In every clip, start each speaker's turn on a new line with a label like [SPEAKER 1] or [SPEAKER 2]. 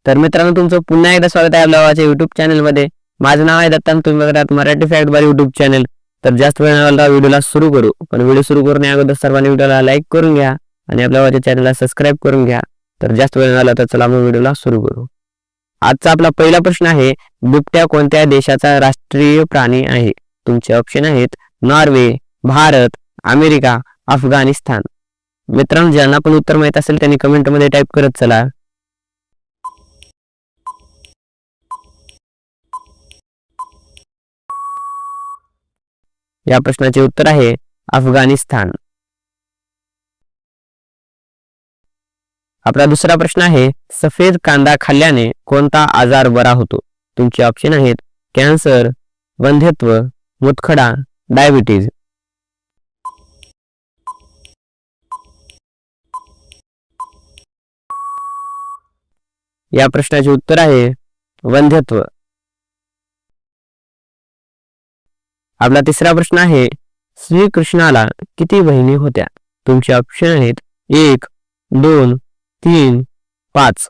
[SPEAKER 1] तर मित्रांनो, तुमचं पुन्हा एकदा स्वागत आहे आपल्या गावाच्या युट्यूब चॅनलमध्ये. माझं नाव आहे दत्ता, तुम्ही बघत आहात मराठी फॅक्ट बार युट्यूब चॅनल. तर जास्त वेळ न घालवता व्हिडिओला सुरू करू. पण व्हिडिओ सुरू करण्या अगोदर सर्वांनी व्हिडिओला लाईक करून घ्या आणि आपल्या गावाच्या चॅनलला सबस्क्राईब करून घ्या. तर जास्त वेळ न घालवता चला मग व्हिडिओला सुरू करू. आजचा आपला पहिला प्रश्न आहे, बिबट्या कोणत्या देशाचा राष्ट्रीय प्राणी आहे? तुमचे ऑप्शन आहेत नॉर्वे, भारत, अमेरिका, अफगाणिस्तान. मित्रांनो, ज्यांना पण उत्तर माहित असेल त्यांनी कमेंटमध्ये टाईप करत चला. या प्रश्नाचे उत्तर आहे अफगाणिस्तान. आपला दुसरा प्रश्न आहे, सफेद कांदा खाल्ल्याने कोणता आजार बरा होतो? तुमचे ऑप्शन आहेत कॅन्सर, वंध्यत्व, मुतखडा, डायबिटीज. या प्रश्नाचे उत्तर आहे वंध्यत्व. आपला तिसरा प्रश्न आहे, श्रीकृष्णाला किती बहिणी होत्या? तुमचे ऑप्शन आहेत 1, 2, 3, 5.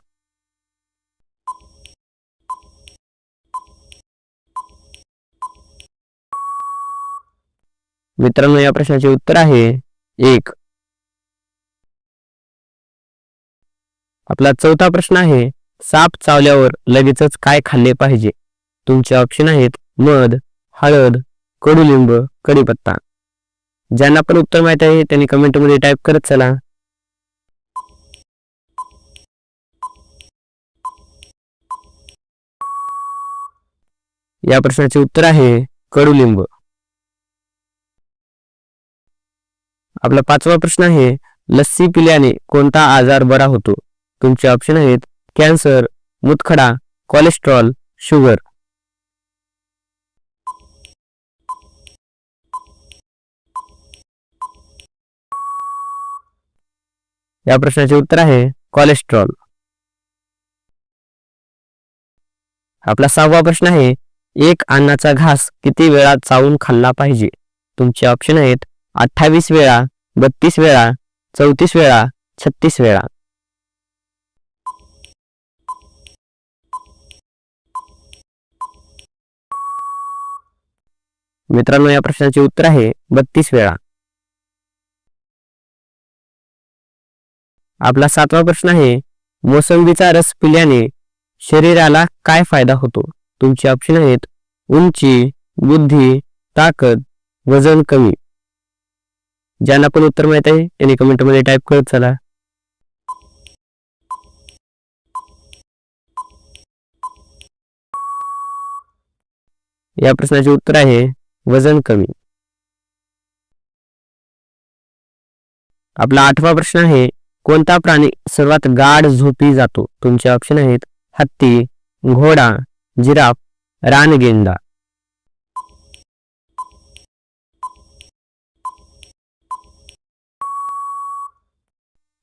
[SPEAKER 1] मित्रांनो, या प्रश्नाचे उत्तर आहे 1. आपला चौथा प्रश्न आहे, साप चावल्यावर लगेचच काय खाल्ले पाहिजे? तुमचे ऑप्शन आहेत मध, हळद, कडुलिंब, कढीपत्ता. ज्यांना पण उत्तर माहित आहे त्यांनी कमेंटमध्ये टाईप करत चला. या प्रश्नाचे उत्तर आहे कडुलिंब. आपला पाचवा प्रश्न आहे, लस्सी पिल्याने कोणता आजार बरा होतो? तुमचे ऑप्शन आहेत कॅन्सर, मुतखडा, कोलेस्ट्रॉल, शुगर. या प्रश्नाचे उत्तर आहे कोलेस्ट्रॉल. आपला सहावा प्रश्न आहे, एक अन्नाचा घास किती वेळा चावून खाल्ला पाहिजे? तुमचे ऑप्शन आहेत 28 वेळा, 32 वेळा, 34 वेळा, 36 वेळा. मित्रांनो, या प्रश्नाचे उत्तर आहे 32 वेळा. आपला सातवा प्रश्न आहे, मोसंबीचा रस पिल्याने शरीराला काय फायदा होतो? तुमचे ऑप्शन आहेत उंची, बुद्धी, ताकद, वजन कमी. ज्यांना पण उत्तर माहित आहे त्यांनी कमेंटमध्ये टाईप करत चला. या प्रश्नाचे उत्तर आहे वजन कमी. आपला आठवा प्रश्न आहे, कोणता प्राणी सर्वात गाढ झोपी जातो? तुमचे ऑप्शन आहेत हत्ती, घोडा, जिराफ, रानगेंडा.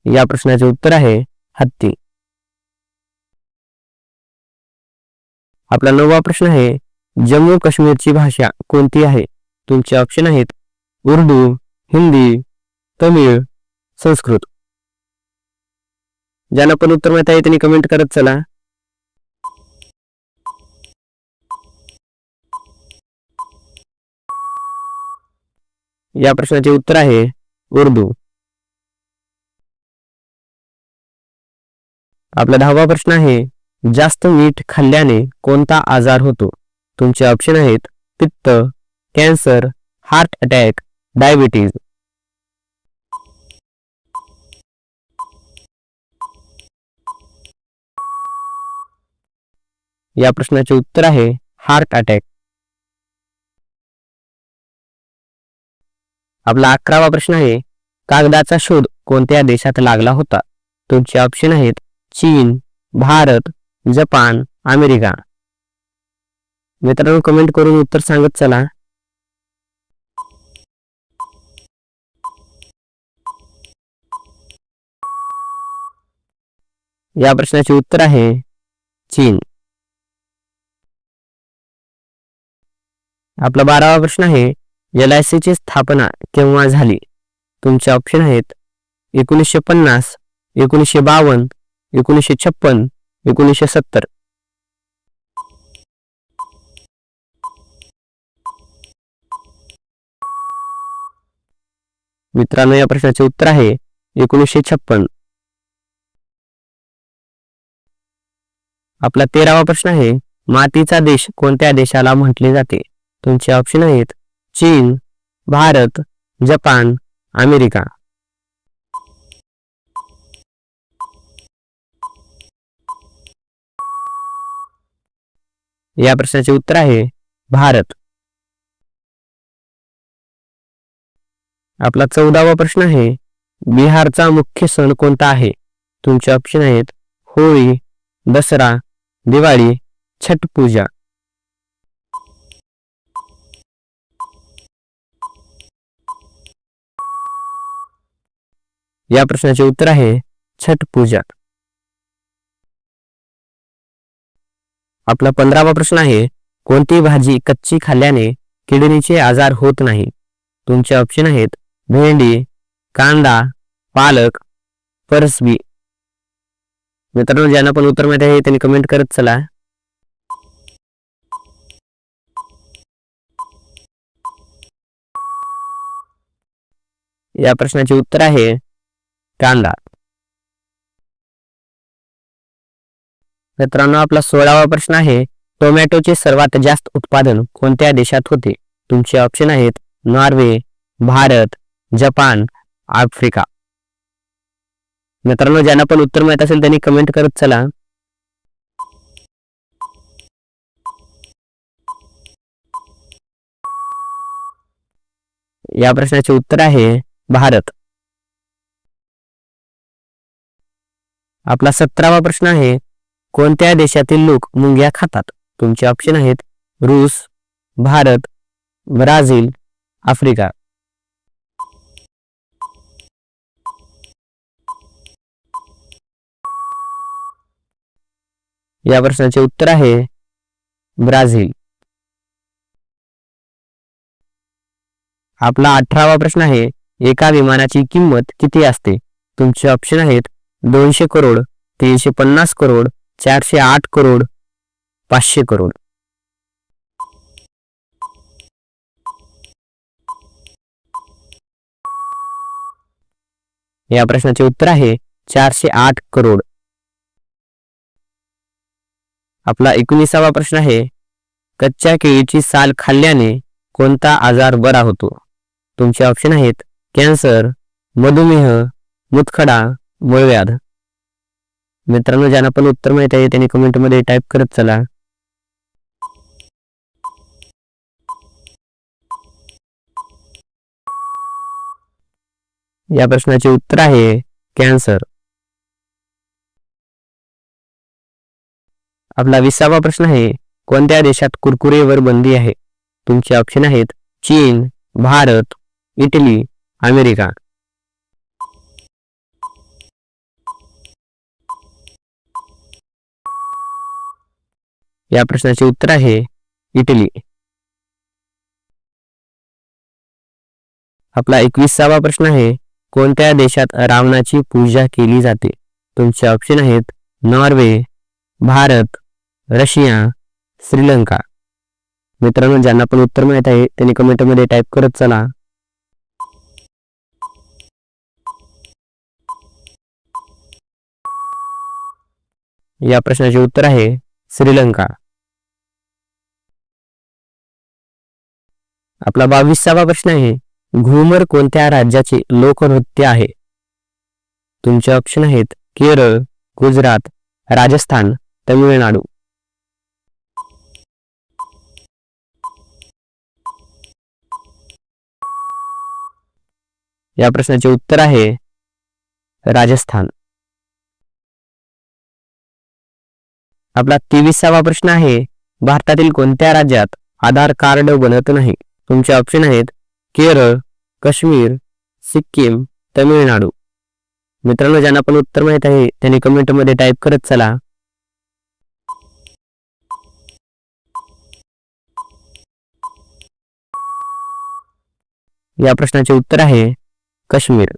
[SPEAKER 1] या प्रश्नाचे उत्तर आहे हत्ती. आपला नववा प्रश्न आहे, जम्मू काश्मीरची भाषा कोणती आहे? तुमचे ऑप्शन आहेत उर्दू, हिंदी, तमिळ, संस्कृत. ज्यांना पण उत्तर माहित आहे त्यांनी कमेंट करत चला. या प्रश्नाचे उत्तर आहे उर्दू. आपला 10वा प्रश्न आहे, जास्त मीठ खाल्ल्याने कोणता आजार होतो? तुमचे ऑप्शन आहेत पित्त, कॅन्सर, हार्ट अटॅक, डायबिटीज. या प्रश्नाचे उत्तर आहे हार्ट अटॅक. आपला 11वा प्रश्न आहे, कागदाचा शोध कोणत्या देशात लागला होता? तुमचे ऑप्शन आहेत चीन, भारत, जपान, अमेरिका. मित्रांनो, कमेंट करून उत्तर सांगत चला. या प्रश्नाचे उत्तर आहे चीन. आपला 12वा प्रश्न आहे, LIC ची स्थापना केव्हा झाली? तुमचे ऑप्शन आहेत 1950, 1952, 1956, 1970. मित्रांनो, या प्रश्नाचे उत्तर आहे 1956. आपला 13वा प्रश्न आहे, मातीचा देश कोणत्या देशाला म्हटले जाते? तुमचे ऑप्शन आहेत चीन, भारत, जपान, अमेरिका. या प्रश्नाचे उत्तर आहे भारत. आपला 14वा प्रश्न आहे, बिहारचा मुख्य सण कोणता आहे? तुमचे ऑप्शन आहेत होळी, दसरा, दिवाळी, छठ पूजा. या प्रश्नाचे उत्तर आहे छठ पूजा. आपला 15वा प्रश्न आहे, कोणती भाजी कच्ची खाल्ल्याने किडनीचे आजार होत नाही? तुमचे ऑप्शन आहेत भेंडी, कांदा, पालक, फरसबी. मित्रांनो, ज्यांना पण उत्तर माहिती आहे त्यांनी कमेंट करत चला. या प्रश्नाचे उत्तर आहे कांदा. मित्रांनो, आपला 16वा प्रश्न आहे, टोमॅटोचे सर्वात जास्त उत्पादन कोणत्या देशात होते? तुमचे ऑप्शन आहेत नॉर्वे, भारत, जपान, आफ्रिका. मित्रांनो, ज्यांना पण उत्तर माहित असेल त्यांनी कमेंट करत चला. या प्रश्नाचे उत्तर आहे भारत. आपला 17वा प्रश्न आहे, कोणत्या देशातील लोक मुंग्या खातात? तुमचे ऑप्शन आहेत रूस, भारत, ब्राझील, आफ्रिका. या प्रश्नाचे उत्तर आहे ब्राझील. आपला 18वा प्रश्न आहे, एका विमानाची किंमत किती असते? तुमचे ऑप्शन आहेत 200 करोड, 350 करोड, 408 करोड, 500 करोड. या प्रश्नाचे उत्तर आहे 408 करोड. आपला 19वा प्रश्न आहे, कच्च्या केळीची साल खाल्ल्याने कोणता आजार बरा होतो? तुमचे ऑप्शन आहेत कॅन्सर, मधुमेह, मुतखडा, मूळव्याध. मित्रांनो, ज्यांना पण उत्तर माहित आहे त्यांनी कमेंट मध्ये टाईप करत चला. या प्रश्नाचे उत्तर आहे कॅन्सर. आपला 20वा प्रश्न आहे, कोणत्या देशात कुरकुरेवर बंदी आहे? तुमचे ऑप्शन आहेत चीन, भारत, इटली, अमेरिका. या प्रश्नाचे उत्तर आहे इटली. आपला 21वा प्रश्न आहे, कोणत्या देशात रावणाची पूजा केली जाते? तुमचे ऑप्शन आहेत नॉर्वे, भारत, रशिया, श्रीलंका. मित्रांनो, ज्यांना पण उत्तर माहित आहे त्यांनी कमेंट मध्ये टाईप करत चला. या प्रश्नाचे उत्तर आहे श्रीलंका. आपला 22वा प्रश्न आहे, घुमर कोणत्या राज्याचे लोकनृत्य आहे? तुमचे ऑप्शन आहेत केरळ, गुजरात, राजस्थान, तमिळनाडू. या प्रश्नाचे उत्तर आहे राजस्थान. आपला 23वा प्रश्न आहे, भारतातील कोणत्या राज्यात आधार कार्ड बनत नाही? तुमचे ऑप्शन आहेत केरळ, काश्मीर, सिक्कीम, तमिळनाडू. मित्रांनो, ज्यांना पण उत्तर माहित आहे त्यांनी कमेंट मध्ये टाईप करत चला. या प्रश्नाचे उत्तर आहे काश्मीर.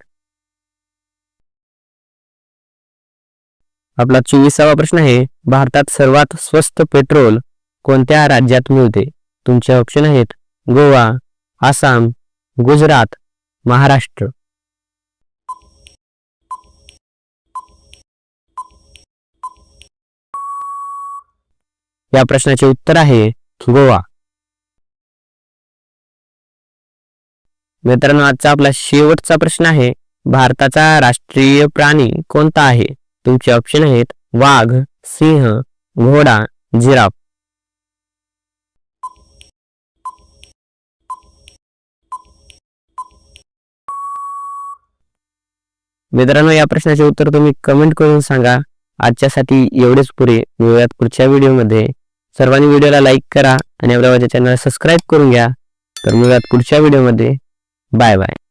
[SPEAKER 1] आपला 24वा प्रश्न आहे, भारतात सर्वात स्वस्त पेट्रोल कोणत्या राज्यात मिळते? तुमचे ऑप्शन आहेत गोवा, आसाम, गुजरात, महाराष्ट्र. या प्रश्नाचे उत्तर आहे गोवा. मित्रांनो, आजचा आपला शेवटचा प्रश्न आहे, भारताचा राष्ट्रीय प्राणी कोणता आहे? तुमचे ऑप्शन आहेत वाघ, सिंह, घोडा, जिराफ. मित्रांनो, या प्रश्नाचे उत्तर तुम्ही कमेंट करून सांगा. आजच्यासाठी एवढेच पुरे. मिळूयात पुढच्या व्हिडिओमध्ये. सर्वांनी व्हिडिओला लाईक करा आणि आपल्या चॅनलला सबस्क्राईब करून घ्या. तर मिळूयात पुढच्या व्हिडिओमध्ये. Bye bye.